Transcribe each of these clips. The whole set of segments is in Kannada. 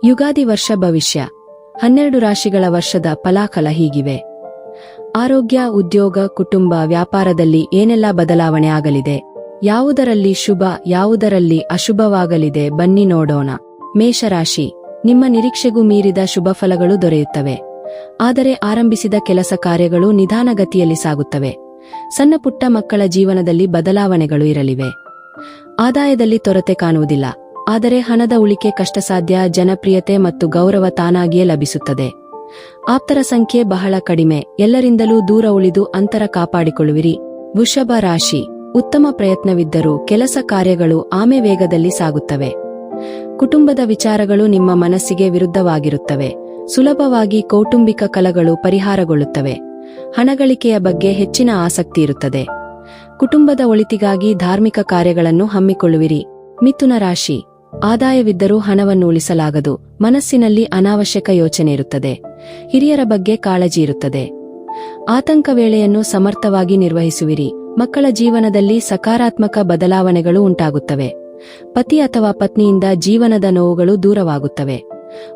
ಯುಗಾದಿ ವರ್ಷ ಭವಿಷ್ಯ 12 ರಾಶಿಗಳ ವರ್ಷದ ಫಲಾಫಲ ಹೀಗಿವೆ. ಆರೋಗ್ಯ, ಉದ್ಯೋಗ, ಕುಟುಂಬ, ವ್ಯಾಪಾರದಲ್ಲಿ ಏನೆಲ್ಲ ಬದಲಾವಣೆ ಆಗಲಿದೆ, ಯಾವುದರಲ್ಲಿ ಶುಭ ಯಾವುದರಲ್ಲಿ ಅಶುಭವಾಗಲಿದೆ ಬನ್ನಿ ನೋಡೋಣ. ಮೇಷರಾಶಿ, ನಿಮ್ಮ ನಿರೀಕ್ಷೆಗೂ ಮೀರಿದ ಶುಭ ಫಲಗಳು ದೊರೆಯುತ್ತವೆ. ಆದರೆ ಆರಂಭಿಸಿದ ಕೆಲಸ ಕಾರ್ಯಗಳು ನಿಧಾನಗತಿಯಲ್ಲಿ ಸಾಗುತ್ತವೆ. ಸಣ್ಣ ಪುಟ್ಟ ಮಕ್ಕಳ ಜೀವನದಲ್ಲಿ ಬದಲಾವಣೆಗಳು ಇರಲಿವೆ. ಆದಾಯದಲ್ಲಿ ತೊರತೆ ಕಾಣುವುದಿಲ್ಲ, ಆದರೆ ಹಣದ ಉಳಿಕೆ ಕಷ್ಟಸಾಧ್ಯ. ಜನಪ್ರಿಯತೆ ಮತ್ತು ಗೌರವ ತಾನಾಗಿಯೇ ಲಭಿಸುತ್ತದೆ. ಆಪ್ತರ ಸಂಖ್ಯೆ ಬಹಳ ಕಡಿಮೆ. ಎಲ್ಲರಿಂದಲೂ ದೂರ ಉಳಿದು ಅಂತರ ಕಾಪಾಡಿಕೊಳ್ಳುವಿರಿ. ವೃಷಭ ರಾಶಿ, ಉತ್ತಮ ಪ್ರಯತ್ನವಿದ್ದರೂ ಕೆಲಸ ಕಾರ್ಯಗಳು ಆಮೆ ವೇಗದಲ್ಲಿ ಸಾಗುತ್ತವೆ. ಕುಟುಂಬದ ವಿಚಾರಗಳು ನಿಮ್ಮ ಮನಸ್ಸಿಗೆ ವಿರುದ್ಧವಾಗಿರುತ್ತವೆ. ಸುಲಭವಾಗಿ ಕೌಟುಂಬಿಕ ಕಲಹಗಳು ಪರಿಹಾರಗೊಳ್ಳುತ್ತವೆ. ಹಣಗಳಿಕೆಯ ಬಗ್ಗೆ ಹೆಚ್ಚಿನ ಆಸಕ್ತಿ ಇರುತ್ತದೆ. ಕುಟುಂಬದ ಒಳಿತಿಗಾಗಿ ಧಾರ್ಮಿಕ ಕಾರ್ಯಗಳನ್ನು ಹಮ್ಮಿಕೊಳ್ಳುವಿರಿ. ಮಿಥುನ ರಾಶಿ, ಆದಾಯವಿದ್ದರೂ ಹಣವನ್ನು ಉಳಿಸಲಾಗದು. ಮನಸ್ಸಿನಲ್ಲಿ ಅನಾವಶ್ಯಕ ಯೋಚನೆ ಇರುತ್ತದೆ. ಹಿರಿಯರ ಬಗ್ಗೆ ಕಾಳಜಿ ಇರುತ್ತದೆ. ಆತಂಕ ವೇಳೆಯನ್ನು ಸಮರ್ಥವಾಗಿ ನಿರ್ವಹಿಸುವಿರಿ. ಮಕ್ಕಳ ಜೀವನದಲ್ಲಿ ಸಕಾರಾತ್ಮಕ ಬದಲಾವಣೆಗಳು ಉಂಟಾಗುತ್ತವೆ. ಪತಿ ಅಥವಾ ಪತ್ನಿಯಿಂದ ಜೀವನದ ನೋವುಗಳು ದೂರವಾಗುತ್ತವೆ.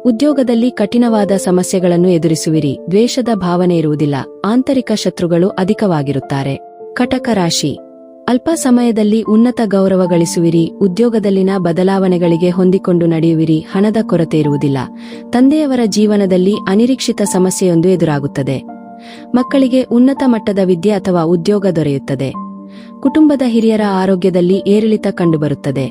ಉದ್ಯೋಗದಲ್ಲಿ ಕಠಿಣವಾದ ಸಮಸ್ಯೆಗಳನ್ನು ಎದುರಿಸುವಿರಿ. ದ್ವೇಷದ ಭಾವನೆ ಇರುವುದಿಲ್ಲ. ಆಂತರಿಕ ಶತ್ರುಗಳು ಅಧಿಕವಾಗಿರುತ್ತಾರೆ. ಕಟಕ ರಾಶಿ, ಅಲ್ಪ ಸಮಯದಲ್ಲಿ ಉನ್ನತ ಗೌರವ ಗಳಿಸುವಿರಿ. ಉದ್ಯೋಗದಲ್ಲಿನ ಬದಲಾವಣೆಗಳಿಗೆ ಹೊಂದಿಕೊಂಡು ನಡೆಯುವಿರಿ. ಹಣದ ಕೊರತೆ ಇರುವುದಿಲ್ಲ. ತಂದೆಯವರ ಜೀವನದಲ್ಲಿ ಅನಿರೀಕ್ಷಿತ ಸಮಸ್ಯೆಯೊಂದು ಎದುರಾಗುತ್ತದೆ. ಮಕ್ಕಳಿಗೆ ಉನ್ನತ ಮಟ್ಟದ ವಿದ್ಯೆ ಅಥವಾ ಉದ್ಯೋಗ ದೊರೆಯುತ್ತದೆ. ಕುಟುಂಬದ ಹಿರಿಯರ ಆರೋಗ್ಯದಲ್ಲಿ ಏರಿಳಿತ ಕಂಡುಬರುತ್ತದೆ.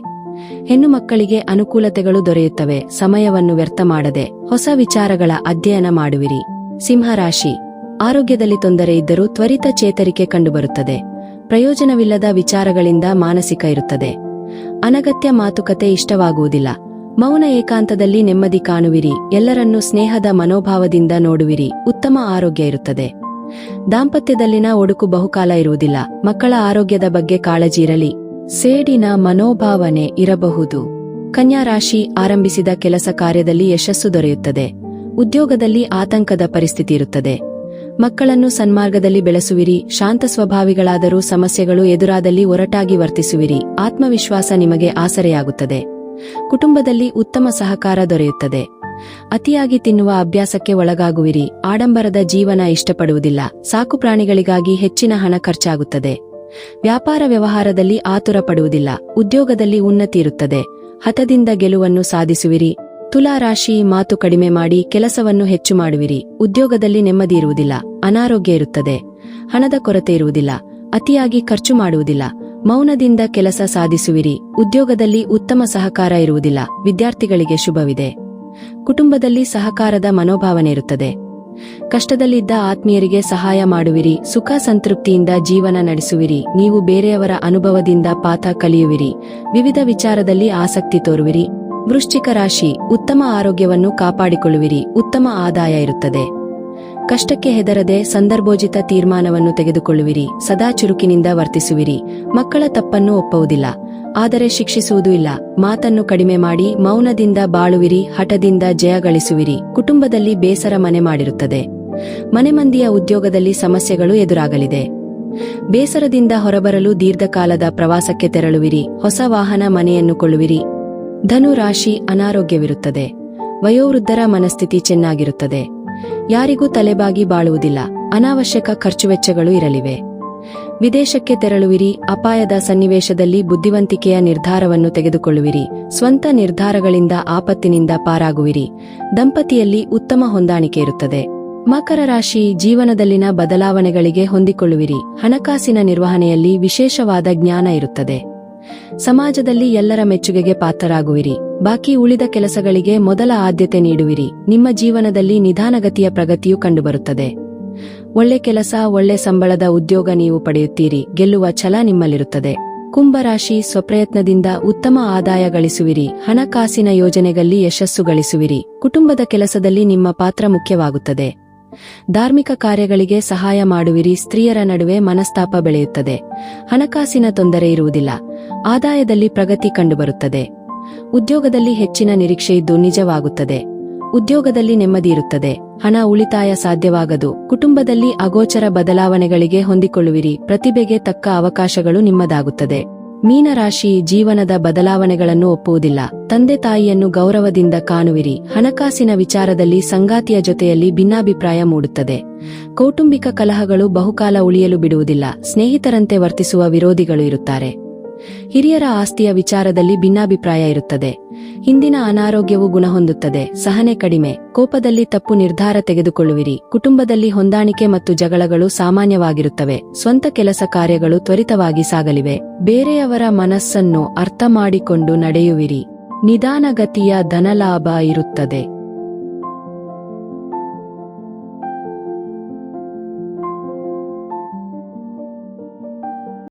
ಹೆಣ್ಣು ಮಕ್ಕಳಿಗೆ ಅನುಕೂಲತೆಗಳು ದೊರೆಯುತ್ತವೆ. ಸಮಯವನ್ನು ವ್ಯರ್ಥ ಮಾಡದೆ ಹೊಸ ವಿಚಾರಗಳ ಅಧ್ಯಯನ ಮಾಡುವಿರಿ. ಸಿಂಹರಾಶಿ, ಆರೋಗ್ಯದಲ್ಲಿ ತೊಂದರೆ ಇದ್ದರೂ ತ್ವರಿತ ಚೇತರಿಕೆ ಕಂಡುಬರುತ್ತದೆ. ಪ್ರಯೋಜನವಿಲ್ಲದ ವಿಚಾರಗಳಿಂದ ಮಾನಸಿಕ ಇರುತ್ತದೆ. ಅನಗತ್ಯ ಮಾತುಕತೆ ಇಷ್ಟವಾಗುವುದಿಲ್ಲ. ಮೌನ ಏಕಾಂತದಲ್ಲಿ ನೆಮ್ಮದಿ ಕಾಣುವಿರಿ. ಎಲ್ಲರನ್ನೂ ಸ್ನೇಹದ ಮನೋಭಾವದಿಂದ ನೋಡುವಿರಿ. ಉತ್ತಮ ಆರೋಗ್ಯ ಇರುತ್ತದೆ. ದಾಂಪತ್ಯದಲ್ಲಿನ ಒಡುಕು ಬಹುಕಾಲ ಇರುವುದಿಲ್ಲ. ಮಕ್ಕಳ ಆರೋಗ್ಯದ ಬಗ್ಗೆ ಕಾಳಜಿ ಇರಲಿ. ಸೇಡಿನ ಮನೋಭಾವನೆ ಇರಬಹುದು. ಕನ್ಯಾ ರಾಶಿ, ಆರಂಭಿಸಿದ ಕೆಲಸ ಕಾರ್ಯದಲ್ಲಿ ಯಶಸ್ಸು ದೊರೆಯುತ್ತದೆ. ಉದ್ಯೋಗದಲ್ಲಿ ಆತಂಕದ ಪರಿಸ್ಥಿತಿ ಇರುತ್ತದೆ. ಮಕ್ಕಳನ್ನು ಸನ್ಮಾರ್ಗದಲ್ಲಿ ಬೆಳೆಸುವಿರಿ. ಶಾಂತ ಸ್ವಭಾವಿಗಳಾದರೂ ಸಮಸ್ಯೆಗಳು ಎದುರಾದಲ್ಲಿ ಒರಟಾಗಿ ವರ್ತಿಸುವಿರಿ. ಆತ್ಮವಿಶ್ವಾಸ ನಿಮಗೆ ಆಸರೆಯಾಗುತ್ತದೆ. ಕುಟುಂಬದಲ್ಲಿ ಉತ್ತಮ ಸಹಕಾರ ದೊರೆಯುತ್ತದೆ. ಅತಿಯಾಗಿ ತಿನ್ನುವ ಅಭ್ಯಾಸಕ್ಕೆ ಒಳಗಾಗುವಿರಿ. ಆಡಂಬರದ ಜೀವನ ಇಷ್ಟಪಡುವುದಿಲ್ಲ. ಸಾಕುಪ್ರಾಣಿಗಳಿಗಾಗಿ ಹೆಚ್ಚಿನ ಹಣ ಖರ್ಚಾಗುತ್ತದೆ. ವ್ಯಾಪಾರ ವ್ಯವಹಾರದಲ್ಲಿ ಆತುರ ಪಡುವುದಿಲ್ಲ. ಉದ್ಯೋಗದಲ್ಲಿ ಉನ್ನತಿ ಇರುತ್ತದೆ. ಹಠದಿಂದ ಗೆಲುವನ್ನು ಸಾಧಿಸುವಿರಿ. ತುಲಾ ರಾಶಿ, ಮಾತು ಕಡಿಮೆ ಮಾಡಿ ಕೆಲಸವನ್ನು ಹೆಚ್ಚು ಮಾಡುವಿರಿ. ಉದ್ಯೋಗದಲ್ಲಿ ನೆಮ್ಮದಿ ಇರುವುದಿಲ್ಲ. ಅನಾರೋಗ್ಯ ಇರುತ್ತದೆ. ಹಣದ ಕೊರತೆ ಇರುವುದಿಲ್ಲ. ಅತಿಯಾಗಿ ಖರ್ಚು ಮಾಡುವುದಿಲ್ಲ. ಮೌನದಿಂದ ಕೆಲಸ ಸಾಧಿಸುವಿರಿ. ಉದ್ಯೋಗದಲ್ಲಿ ಉತ್ತಮ ಸಹಕಾರ ಇರುವುದಿಲ್ಲ. ವಿದ್ಯಾರ್ಥಿಗಳಿಗೆ ಶುಭವಿದೆ. ಕುಟುಂಬದಲ್ಲಿ ಸಹಕಾರದ ಮನೋಭಾವನೆ ಇರುತ್ತದೆ. ಕಷ್ಟದಲ್ಲಿದ್ದ ಆತ್ಮೀಯರಿಗೆ ಸಹಾಯ ಮಾಡುವಿರಿ. ಸುಖ ಸಂತೃಪ್ತಿಯಿಂದ ಜೀವನ ನಡೆಸುವಿರಿ. ನೀವು ಬೇರೆಯವರ ಅನುಭವದಿಂದ ಪಾಠ ಕಲಿಯುವಿರಿ. ವಿವಿಧ ವಿಚಾರದಲ್ಲಿ ಆಸಕ್ತಿ ತೋರುವಿರಿ. ವೃಶ್ಚಿಕ ರಾಶಿ, ಉತ್ತಮ ಆರೋಗ್ಯವನ್ನು ಕಾಪಾಡಿಕೊಳ್ಳುವಿರಿ. ಉತ್ತಮ ಆದಾಯ ಇರುತ್ತದೆ. ಕಷ್ಟಕ್ಕೆ ಹೆದರದೆ ಸಂದರ್ಭೋಚಿತ ತೀರ್ಮಾನವನ್ನು ತೆಗೆದುಕೊಳ್ಳುವಿರಿ. ಸದಾ ಚುರುಕಿನಿಂದ ವರ್ತಿಸುವಿರಿ. ಮಕ್ಕಳ ತಪ್ಪನ್ನು ಒಪ್ಪುವುದಿಲ್ಲ, ಆದರೆ ಶಿಕ್ಷಿಸುವುದೂ ಇಲ್ಲ. ಮಾತನ್ನು ಕಡಿಮೆ ಮಾಡಿ ಮೌನದಿಂದ ಬಾಳುವಿರಿ. ಹಠದಿಂದ ಜಯ ಗಳಿಸುವಿರಿ. ಕುಟುಂಬದಲ್ಲಿ ಬೇಸರ ಮನೆ ಮಾಡಿರುತ್ತದೆ. ಮನೆಮಂದಿಯ ಉದ್ಯೋಗದಲ್ಲಿ ಸಮಸ್ಯೆಗಳು ಎದುರಾಗಲಿದೆ. ಬೇಸರದಿಂದ ಹೊರಬರಲು ದೀರ್ಘಕಾಲದ ಪ್ರವಾಸಕ್ಕೆ ತೆರಳುವಿರಿ. ಹೊಸ ವಾಹನ, ಮನೆಯನ್ನು ಕೊಳ್ಳುವಿರಿ. ಧನು ರಾಶಿ, ಅನಾರೋಗ್ಯವಿರುತ್ತದೆ. ವಯೋವೃದ್ಧರ ಮನಸ್ಥಿತಿ ಚೆನ್ನಾಗಿರುತ್ತದೆ. ಯಾರಿಗೂ ತಲೆಬಾಗಿ ಬಾಳುವುದಿಲ್ಲ. ಅನಾವಶ್ಯಕ ಖರ್ಚುವೆಚ್ಚಗಳು ಇರಲಿವೆ. ವಿದೇಶಕ್ಕೆ ತೆರಳುವಿರಿ. ಅಪಾಯದ ಸನ್ನಿವೇಶದಲ್ಲಿ ಬುದ್ಧಿವಂತಿಕೆಯ ನಿರ್ಧಾರವನ್ನು ತೆಗೆದುಕೊಳ್ಳುವಿರಿ. ಸ್ವಂತ ನಿರ್ಧಾರಗಳಿಂದ ಆಪತ್ತಿನಿಂದ ಪಾರಾಗುವಿರಿ. ದಂಪತಿಯಲ್ಲಿ ಉತ್ತಮ ಹೊಂದಾಣಿಕೆ ಇರುತ್ತದೆ. ಮಕರ ರಾಶಿ, ಜೀವನದಲ್ಲಿನ ಬದಲಾವಣೆಗಳಿಗೆ ಹೊಂದಿಕೊಳ್ಳುವಿರಿ. ಹಣಕಾಸಿನ ನಿರ್ವಹಣೆಯಲ್ಲಿ ವಿಶೇಷವಾದ ಜ್ಞಾನ ಇರುತ್ತದೆ. ಸಮಾಜದಲ್ಲಿ ಎಲ್ಲರ ಮೆಚ್ಚುಗೆಗೆ ಪಾತ್ರರಾಗುವಿರಿ. ಬಾಕಿ ಉಳಿದ ಕೆಲಸಗಳಿಗೆ ಮೊದಲ ಆದ್ಯತೆ ನೀಡುವಿರಿ. ನಿಮ್ಮ ಜೀವನದಲ್ಲಿ ನಿಧಾನಗತಿಯ ಪ್ರಗತಿಯು ಕಂಡುಬರುತ್ತದೆ. ಒಳ್ಳೆ ಕೆಲಸ, ಒಳ್ಳೆ ಸಂಬಳದ ಉದ್ಯೋಗ ನೀವು ಪಡೆಯುತ್ತೀರಿ. ಗೆಲ್ಲುವ ಛಲ ನಿಮ್ಮಲ್ಲಿರುತ್ತದೆ. ಕುಂಭರಾಶಿ, ಸ್ವಪ್ರಯತ್ನದಿಂದ ಉತ್ತಮ ಆದಾಯ ಗಳಿಸುವಿರಿ. ಹಣಕಾಸಿನ ಯೋಜನೆಗಳಲ್ಲಿ ಯಶಸ್ಸು ಗಳಿಸುವಿರಿ. ಕುಟುಂಬದ ಕೆಲಸದಲ್ಲಿ ನಿಮ್ಮ ಪಾತ್ರ ಮುಖ್ಯವಾಗುತ್ತದೆ. ಧಾರ್ಮಿಕ ಕಾರ್ಯಗಳಿಗೆ ಸಹಾಯ ಮಾಡುವಿರಿ. ಸ್ತ್ರೀಯರ ನಡುವೆ ಮನಸ್ತಾಪ ಬೆಳೆಯುತ್ತದೆ. ಹಣಕಾಸಿನ ತೊಂದರೆ ಇರುವುದಿಲ್ಲ. ಆದಾಯದಲ್ಲಿ ಪ್ರಗತಿ ಕಂಡುಬರುತ್ತದೆ. ಉದ್ಯೋಗದಲ್ಲಿ ಹೆಚ್ಚಿನ ನಿರೀಕ್ಷೆಯಿದ್ದು ನಿಜವಾಗುತ್ತದೆ. ಉದ್ಯೋಗದಲ್ಲಿ ನೆಮ್ಮದಿ ಇರುತ್ತದೆ. ಹಣ ಉಳಿತಾಯ ಸಾಧ್ಯವಾಗದು. ಕುಟುಂಬದಲ್ಲಿ ಅಗೋಚರ ಬದಲಾವಣೆಗಳಿಗೆ ಹೊಂದಿಕೊಳ್ಳುವಿರಿ. ಪ್ರತಿಭೆಗೆ ತಕ್ಕ ಅವಕಾಶಗಳು ನಿಮ್ಮದಾಗುತ್ತದೆ. ಮೀನರಾಶಿ ಜೀವನದ ಬದಲಾವಣೆಗಳನ್ನು ಒಪ್ಪುವುದಿಲ್ಲ. ತಂದೆ ತಾಯಿಯನ್ನು ಗೌರವದಿಂದ ಕಾಣುವಿರಿ. ಹಣಕಾಸಿನ ವಿಚಾರದಲ್ಲಿ ಸಂಗಾತಿಯ ಜೊತೆಯಲ್ಲಿ ಭಿನ್ನಾಭಿಪ್ರಾಯ ಮೂಡುತ್ತದೆ. ಕೌಟುಂಬಿಕ ಕಲಹಗಳು ಬಹುಕಾಲ ಉಳಿಯಲು ಬಿಡುವುದಿಲ್ಲ. ಸ್ನೇಹಿತರಂತೆ ವರ್ತಿಸುವ ವಿರೋಧಿಗಳು ಇರುತ್ತಾರೆ. ಹಿರಿಯರ ಆಸ್ತಿಯ ವಿಚಾರದಲ್ಲಿ ಭಿನ್ನಾಭಿಪ್ರಾಯ ಇರುತ್ತದೆ. ಹಿಂದಿನ ಅನಾರೋಗ್ಯವು ಗುಣಹೊಂದುತ್ತದೆ. ಸಹನೆ ಕಡಿಮೆ. ಕೋಪದಲ್ಲಿ ತಪ್ಪು ನಿರ್ಧಾರ ತೆಗೆದುಕೊಳ್ಳುವಿರಿ. ಕುಟುಂಬದಲ್ಲಿ ಹೊಂದಾಣಿಕೆ ಮತ್ತು ಜಗಳಗಳು ಸಾಮಾನ್ಯವಾಗಿರುತ್ತವೆ. ಸ್ವಂತ ಕೆಲಸ ಕಾರ್ಯಗಳು ತ್ವರಿತವಾಗಿ ಸಾಗಲಿವೆ. ಬೇರೆಯವರ ಮನಸ್ಸನ್ನು ಅರ್ಥ ಮಾಡಿಕೊಂಡು ನಡೆಯುವಿರಿ. ನಿಧಾನಗತಿಯ ಧನಲಾಭ ಇರುತ್ತದೆ.